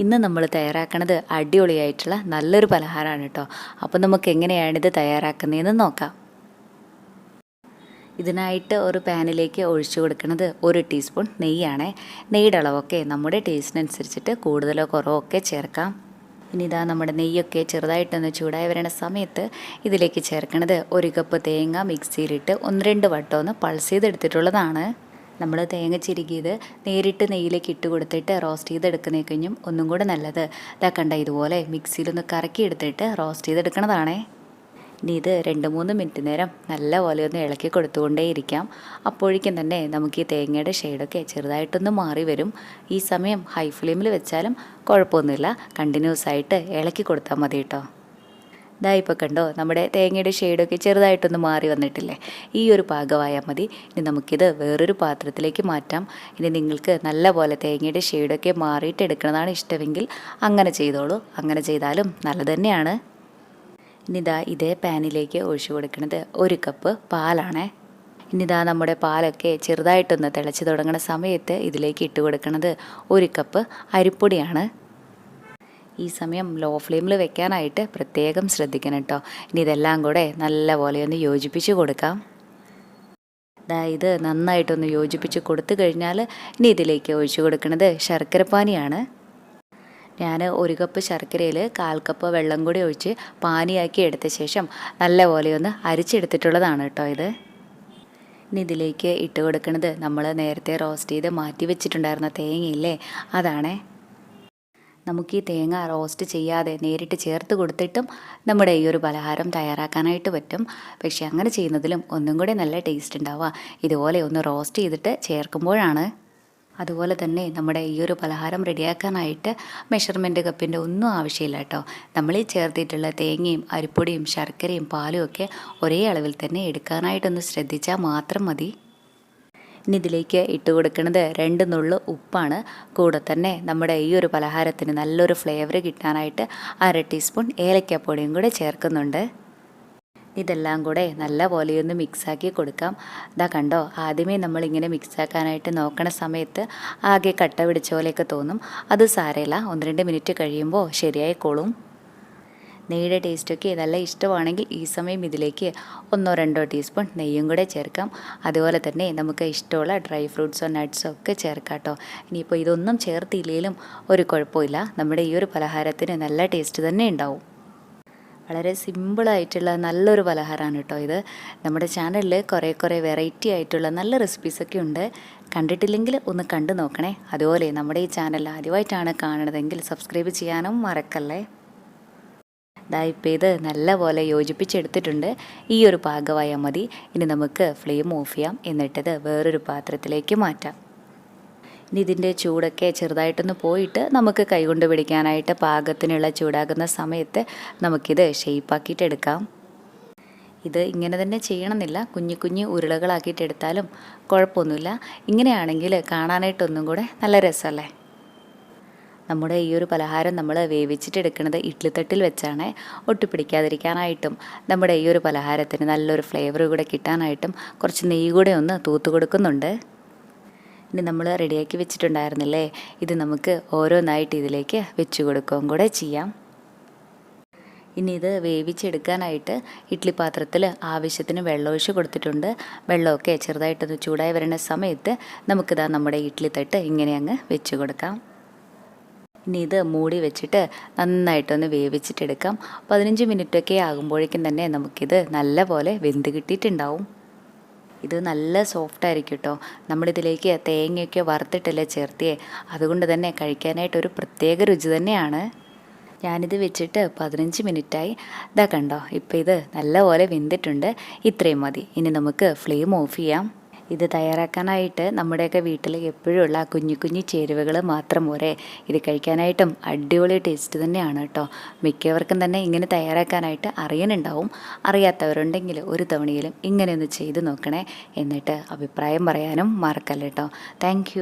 ഇന്ന് നമ്മൾ തയ്യാറാക്കുന്നത് അടിപൊളിയായിട്ടുള്ള നല്ലൊരു പലഹാരമാണ് കേട്ടോ. അപ്പോൾ നമുക്ക് എങ്ങനെയാണിത് തയ്യാറാക്കുന്നതെന്ന് നോക്കാം. ഇതിനായിട്ട് ഒരു പാനിലേക്ക് ഒഴിച്ചു കൊടുക്കുന്നത് 1 ടീസ്പൂൺ നെയ്യാണ്. നെയ്യുടെ അളവൊക്കെ നമ്മുടെ ടേസ്റ്റിനനുസരിച്ചിട്ട് കൂടുതലോ കുറവോ ഒക്കെ ചേർക്കാം. ഇനി ഇതാ നമ്മുടെ നെയ്യൊക്കെ ചെറുതായിട്ടൊന്ന് ചൂടായി വരുന്ന സമയത്ത് ഇതിലേക്ക് ചേർക്കുന്നത് 1 കപ്പ് തേങ്ങ മിക്സിയിലിട്ട് 1-2 വട്ടം ഒന്ന് പൾസ് ചെയ്തെടുത്തിട്ടുള്ളതാണ്. നമ്മൾ തേങ്ങ ചിരുകിയത് നേരിട്ട് നെയ്യിലേക്ക് ഇട്ട് കൊടുത്തിട്ട് റോസ്റ്റ് ചെയ്തെടുക്കുന്നതിൽ കഴിഞ്ഞും ഒന്നും കൂടെ നല്ലത് ഇതാ കണ്ട ഇതുപോലെ മിക്സിയിലൊന്ന് കറക്കി എടുത്തിട്ട് റോസ്റ്റ് ചെയ്തെടുക്കുന്നതാണേ. ഇനി ഇത് 2-3 മിനിറ്റ് നേരം നല്ല പോലെ ഒന്ന് ഇളക്കി കൊടുത്തുകൊണ്ടേയിരിക്കാം. അപ്പോഴേക്കും തന്നെ നമുക്ക് ഈ തേങ്ങയുടെ ഷെയ്ഡൊക്കെ ചെറുതായിട്ടൊന്ന് മാറി വരും. ഈ സമയം ഹൈ ഫ്ലെയിമിൽ വെച്ചാലും കുഴപ്പമൊന്നുമില്ല, കണ്ടിന്യൂസ് ആയിട്ട് ഇളക്കി കൊടുത്താൽ മതി കേട്ടോ. ഇതാ ഇപ്പോൾ കണ്ടോ നമ്മുടെ തേങ്ങയുടെ ഷെയ്ഡൊക്കെ ചെറുതായിട്ടൊന്ന് മാറി വന്നിട്ടില്ലേ? ഈ ഒരു പാകമായാൽ മതി. ഇനി നമുക്കിത് വേറൊരു പാത്രത്തിലേക്ക് മാറ്റാം. ഇനി നിങ്ങൾക്ക് നല്ല പോലെ തേങ്ങയുടെ ഷെയ്ഡൊക്കെ മാറിയിട്ട് എടുക്കുന്നതാണ് ഇഷ്ടമെങ്കിൽ അങ്ങനെ ചെയ്തോളൂ, അങ്ങനെ ചെയ്താലും നല്ലത് തന്നെയാണ്. ഇനി ഇതാ ഇതേ പാനിലേക്ക് ഒഴിച്ചു കൊടുക്കുന്നത് 1 കപ്പ് പാലാണേ. ഇനി ഇതാ നമ്മുടെ പാലൊക്കെ ചെറുതായിട്ടൊന്ന് തിളച്ച് തുടങ്ങുന്ന സമയത്ത് ഇതിലേക്ക് ഇട്ട് കൊടുക്കുന്നത് 1 കപ്പ് അരിപ്പൊടിയാണ്. ഈ സമയം ലോ ഫ്ലെയിമിൽ വെക്കാനായിട്ട് പ്രത്യേകം ശ്രദ്ധിക്കണം കേട്ടോ. ഇനി ഇതെല്ലാം കൂടെ നല്ലപോലെ ഒന്ന് യോജിപ്പിച്ച് കൊടുക്കാം. ഇത് നന്നായിട്ടൊന്ന് യോജിപ്പിച്ച് കൊടുത്തു കഴിഞ്ഞാൽ ഇനി ഇതിലേക്ക് ഒഴിച്ചു കൊടുക്കുന്നത് ശർക്കരപ്പാനിയാണ്. ഞാൻ 1 കപ്പ് ശർക്കരയിൽ 1/4 കപ്പ് വെള്ളം കൂടി ഒഴിച്ച് പാനിയാക്കി എടുത്ത ശേഷം നല്ലപോലെ ഒന്ന് അരിച്ചെടുത്തിട്ടുള്ളതാണ് കേട്ടോ ഇത്. ഇനി ഇതിലേക്ക് ഇട്ട് കൊടുക്കുന്നത് നമ്മൾ നേരത്തെ റോസ്റ്റ് ചെയ്ത് മാറ്റി വെച്ചിട്ടുണ്ടായിരുന്ന തേങ്ങയില്ലേ, അതാണേ. നമുക്ക് ഈ തേങ്ങ റോസ്റ്റ് ചെയ്യാതെ നേരിട്ട് ചേർത്ത് കൊടുത്തിട്ടും നമ്മുടെ ഈ ഒരു പലഹാരം തയ്യാറാക്കാനായിട്ട് പറ്റും. പക്ഷേ അങ്ങനെ ചെയ്യുന്നതിലും ഒന്നും കൂടെ നല്ല ടേസ്റ്റ് ഉണ്ടാവുക ഇതുപോലെ ഒന്ന് റോസ്റ്റ് ചെയ്തിട്ട് ചേർക്കുമ്പോഴാണ്. അതുപോലെ തന്നെ നമ്മുടെ ഈ ഒരു പലഹാരം റെഡിയാക്കാനായിട്ട് മെഷർമെൻറ്റ് കപ്പിൻ്റെ ഒന്നും ആവശ്യമില്ല കേട്ടോ. നമ്മൾ ഈ ചേർത്തിട്ടുള്ള തേങ്ങയും അരിപ്പൊടിയും ശർക്കരയും പാലും ഒക്കെ ഒരേ അളവിൽ തന്നെ എടുക്കാനായിട്ടൊന്ന് ശ്രദ്ധിച്ചാൽ മാത്രം മതി. ഇനി ഇതിലേക്ക് ഇട്ട് കൊടുക്കുന്നത് 2 നുള്ളു ഉപ്പാണ്. കൂടെ തന്നെ നമ്മുടെ ഈ ഒരു പലഹാരത്തിന് നല്ലൊരു ഫ്ലേവർ കിട്ടാനായിട്ട് 1/2 ടീസ്പൂൺ ഏലക്കാപ്പൊടിയും കൂടെ ചേർക്കുന്നുണ്ട്. ഇതെല്ലാം കൂടെ നല്ല പോലെയൊന്ന് മിക്സാക്കി കൊടുക്കാം. ഇതാ കണ്ടോ, ആദ്യമേ നമ്മളിങ്ങനെ മിക്സാക്കാനായിട്ട് നോക്കണ സമയത്ത് ആകെ കട്ട പിടിച്ച പോലെയൊക്കെ തോന്നും. അത് സാരമില്ല, 1-2 മിനിറ്റ് കഴിയുമ്പോൾ ശരിയായിക്കോളും. നെയ്യുടെ ടേസ്റ്റൊക്കെ നല്ല ഇഷ്ടമാണെങ്കിൽ ഈ സമയം ഇതിലേക്ക് 1-2 ടീസ്പൂൺ നെയ്യും കൂടെ ചേർക്കാം. അതുപോലെ തന്നെ നമുക്ക് ഇഷ്ടമുള്ള ഡ്രൈ ഫ്രൂട്ട്സോ നട്ട്സോ ഒക്കെ ചേർക്കാം കേട്ടോ. ഇനിയിപ്പോൾ ഇതൊന്നും ചേർത്തില്ലെങ്കിലും ഒരു കുഴപ്പമില്ല, നമ്മുടെ ഈ ഒരു പലഹാരത്തിന് നല്ല ടേസ്റ്റ് തന്നെ ഉണ്ടാവും. വളരെ സിമ്പിളായിട്ടുള്ള നല്ലൊരു പലഹാരമാണ് കേട്ടോ ഇത്. നമ്മുടെ ചാനലിൽ കുറേ വെറൈറ്റി ആയിട്ടുള്ള നല്ല റെസിപ്പീസൊക്കെ ഉണ്ട്. കണ്ടിട്ടില്ലെങ്കിൽ ഒന്ന് കണ്ടു നോക്കണേ. അതുപോലെ നമ്മുടെ ഈ ചാനൽ ആദ്യമായിട്ടാണ് കാണുന്നതെങ്കിൽ സബ്സ്ക്രൈബ് ചെയ്യാനും മറക്കല്ലേ. ഇപ്പോൾ ഇത് നല്ലപോലെ യോജിപ്പിച്ചെടുത്തിട്ടുണ്ട്. ഈ ഒരു പാകമായാൽ മതി. ഇനി നമുക്ക് ഫ്ലെയിം ഓഫ് ചെയ്യാം, എന്നിട്ടത് വേറൊരു പാത്രത്തിലേക്ക് മാറ്റാം. ഇനി ഇതിൻ്റെ ചൂടൊക്കെ ചെറുതായിട്ടൊന്ന് പോയിട്ട് നമുക്ക് കൈകൊണ്ട് പിടിക്കാനായിട്ട് പാകത്തിനുള്ള ചൂടാകുന്ന സമയത്ത് നമുക്കിത് ഷേപ്പാക്കിയിട്ട് എടുക്കാം. ഇത് ഇങ്ങനെ തന്നെ ചെയ്യണമെന്നില്ല, കുഞ്ഞു ഉരുളകളാക്കിയിട്ട് എടുത്താലും കുഴപ്പമൊന്നുമില്ല. ഇങ്ങനെയാണെങ്കിൽ കാണാനായിട്ടൊന്നും കൂടെ നല്ല രസമല്ലേ. നമ്മുടെ ഈ ഒരു പലഹാരം നമ്മൾ വേവിച്ചിട്ടെടുക്കുന്നത് ഇഡ്ലിത്തട്ടിൽ വെച്ചാണ്. ഒട്ടിപ്പിടിക്കാതിരിക്കാനായിട്ടും നമ്മുടെ ഈ ഒരു പലഹാരത്തിന് നല്ലൊരു ഫ്ലേവർ കൂടെ കിട്ടാനായിട്ടും കുറച്ച് നെയ്യ് കൂടെ ഒന്ന് തൂത്ത് കൊടുക്കുന്നുണ്ട്. ഇനി നമ്മൾ റെഡിയാക്കി വെച്ചിട്ടുണ്ടായിരുന്നില്ലേ, ഇത് നമുക്ക് ഓരോന്നായിട്ട് ഇതിലേക്ക് വെച്ച് കൊടുക്കുകയും കൂടെ ചെയ്യാം. ഇനി ഇത് വേവിച്ചെടുക്കാനായിട്ട് ഇഡ്ഡലി പാത്രത്തിൽ ആവശ്യത്തിന് വെള്ളം ഒഴിച്ച് കൊടുത്തിട്ടുണ്ട്. വെള്ളമൊക്കെ ചെറുതായിട്ടൊന്ന് ചൂടായി വരുന്ന സമയത്ത് നമുക്കിതാ നമ്മുടെ ഇഡ്ഡലി തട്ട് ഇങ്ങനെ അങ്ങ് വെച്ച് കൊടുക്കാം. ഇനി ഇത് മൂടി വെച്ചിട്ട് നന്നായിട്ടൊന്ന് വേവിച്ചിട്ടെടുക്കാം. 15 മിനിറ്റൊക്കെ ആകുമ്പോഴേക്കും തന്നെ നമുക്കിത് നല്ല പോലെ വെന്ത് കിട്ടിയിട്ടുണ്ടാവും. ഇത് നല്ല സോഫ്റ്റ് ആയിരിക്കും കേട്ടോ. നമ്മളിതിലേക്ക് തേങ്ങയൊക്കെ വറുത്തിട്ടല്ലേ ചേർത്തിയേ, അതുകൊണ്ട് തന്നെ കഴിക്കാനായിട്ടൊരു പ്രത്യേക രുചി തന്നെയാണ്. ഞാനിത് വെച്ചിട്ട് 15 മിനിറ്റായി. ഇതാ കണ്ടോ, ഇപ്പോൾ ഇത് നല്ലപോലെ വെന്തിട്ടുണ്ട്. ഇത്രയും മതി. ഇനി നമുക്ക് ഫ്ലെയിം ഓഫ് ചെയ്യാം. ഇത് തയ്യാറാക്കാനായിട്ട് നമ്മുടെയൊക്കെ വീട്ടിൽ എപ്പോഴുള്ള കുഞ്ഞു ചേരുവകൾ മാത്രം പോരെ. ഇത് കഴിക്കാനായിട്ടും അടിപൊളി ടേസ്റ്റ് തന്നെയാണ് കേട്ടോ. മിക്കവർക്കും തന്നെ ഇങ്ങനെ തയ്യാറാക്കാനായിട്ട് അറിയാനുണ്ടാവും. അറിയാത്തവരുണ്ടെങ്കിൽ ഒരു തവണയിലും ഇങ്ങനെയൊന്ന് ചെയ്ത് നോക്കണേ. എന്നിട്ട് അഭിപ്രായം പറയാനും മറക്കല്ല കേട്ടോ. താങ്ക്